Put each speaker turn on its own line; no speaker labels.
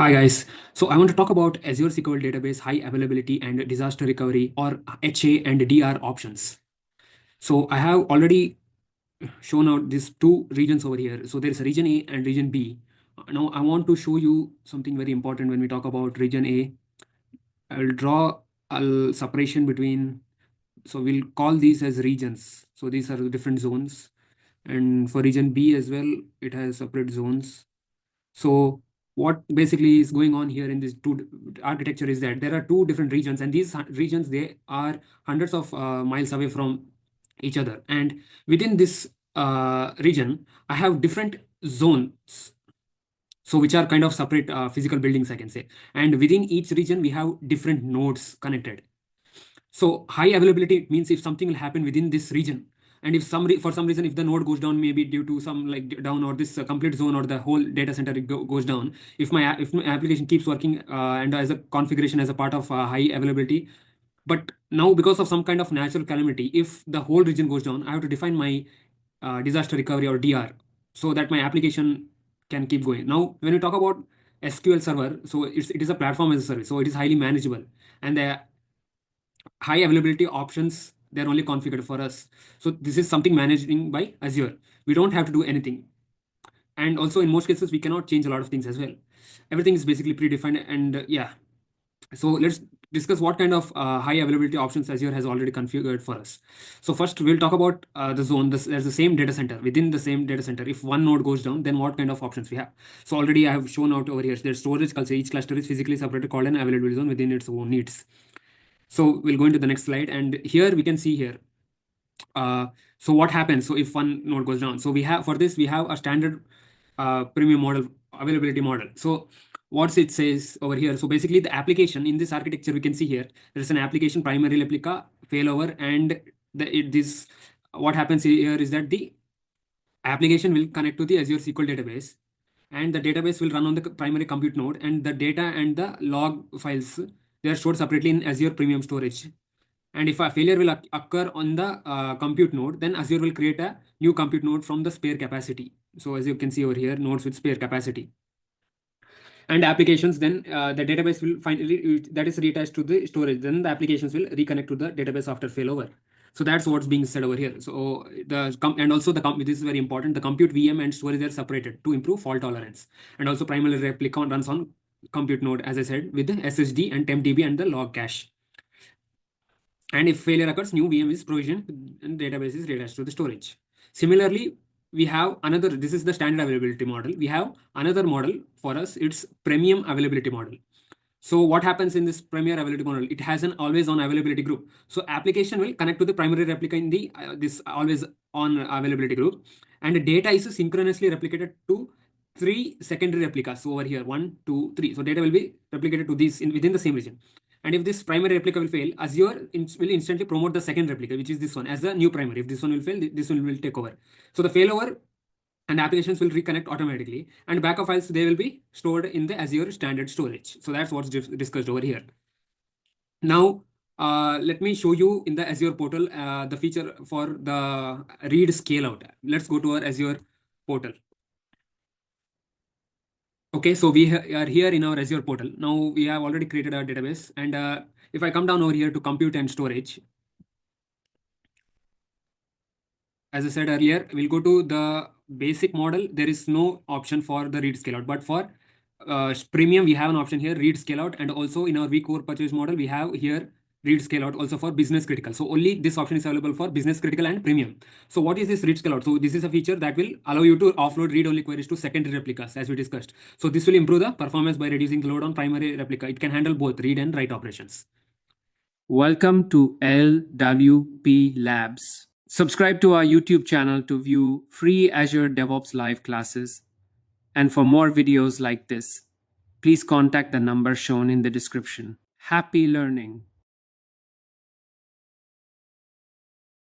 Hi guys. So I want to talk about Azure SQL Database High Availability and Disaster Recovery, or HA and DR options. So I have already shown out these two regions over here. So there is a region A and region B. Now I want to show you something very important when we talk about region A. I'll draw a separation between, so we'll call these as regions. So these are the different zones. And for region B as well, it has separate zones. So what basically is going on here in this two architecture is that there are two different regions, and these regions, they are hundreds of miles away from each other. And within this region, I have different zones, so which are kind of separate physical buildings, I can say. And within each region, we have different nodes connected. So high availability means if something will happen within this region, and if for some reason if the node goes down, maybe due to some like down, or this complete zone or the whole data center goes down, if my application keeps working and as a configuration as a part of high availability, but now because of some kind of natural calamity, if the whole region goes down, I have to define my disaster recovery, or DR, so that my application can keep going. Now when we talk about SQL Server, so it is a platform as a service, so it is highly manageable, and the high availability options, they're only configured for us. So this is something managing by Azure. We don't have to do anything. And also in most cases, we cannot change a lot of things as well. Everything is basically predefined. And yeah, so let's discuss what kind of high availability options Azure has already configured for us. So first we'll talk about the zone. There's the same data center. Within the same data center, if one node goes down, then what kind of options we have? So already I have shown out over here. There's storage culture. Each cluster is physically separated, called an availability zone within its own needs. So we'll go into the next slide, and here we can see here. So what happens? So if one node goes down, so we have for this we have a standard premium model, availability model. So what it says over here. So basically the application in this architecture, we can see here there is an application, primary replica, failover, and this what happens here is that the application will connect to the Azure SQL database, and the database will run on the primary compute node, and the data and the log files, they are stored separately in Azure Premium Storage. And if a failure will occur on the compute node, then Azure will create a new compute node from the spare capacity. So as you can see over here, nodes with spare capacity. And applications, then the database will finally, that is reattached to the storage. Then the applications will reconnect to the database after failover. So that's what's being said over here. So and also this is very important. The compute VM and storage are separated to improve fault tolerance. And also primary replica runs on compute node, as I said, with the SSD and TempDB and the log cache. And if failure occurs, new VM is provisioned and database is reattached to the storage. Similarly, we have another, this is the standard availability model. We have another model for us, it's premium availability model. So what happens in this premier availability model? It has an always on availability group. So application will connect to the primary replica in the this always on availability group, and the data is synchronously replicated to 3 secondary replicas. So over here, 1, 2, 3. So data will be replicated to these within the same region. And if this primary replica will fail, Azure will instantly promote the second replica, which is this one, as the new primary. If this one will fail, this one will take over. So the failover and applications will reconnect automatically, and backup files, they will be stored in the Azure standard storage. So that's what's discussed over here. Now, let me show you in the Azure portal the feature for the read scale out. Let's go to our Azure portal. Okay, so we are here in our Azure portal. Now we have already created our database, and if I come down over here to compute and storage, as I said earlier, we'll go to the basic model. There is no option for the read scale out, but for premium, we have an option here, read scale out, and also in our vCore purchase model, we have here read scale out also for business critical. So only this option is available for business critical and premium. So what is this read scale out? So this is a feature that will allow you to offload read-only queries to secondary replicas, as we discussed. So this will improve the performance by reducing the load on primary replica. It can handle both read and write operations. Welcome to LWP Labs. Subscribe to our YouTube channel to view free Azure DevOps live classes. And for more videos like this, please contact the number shown in the description. Happy learning!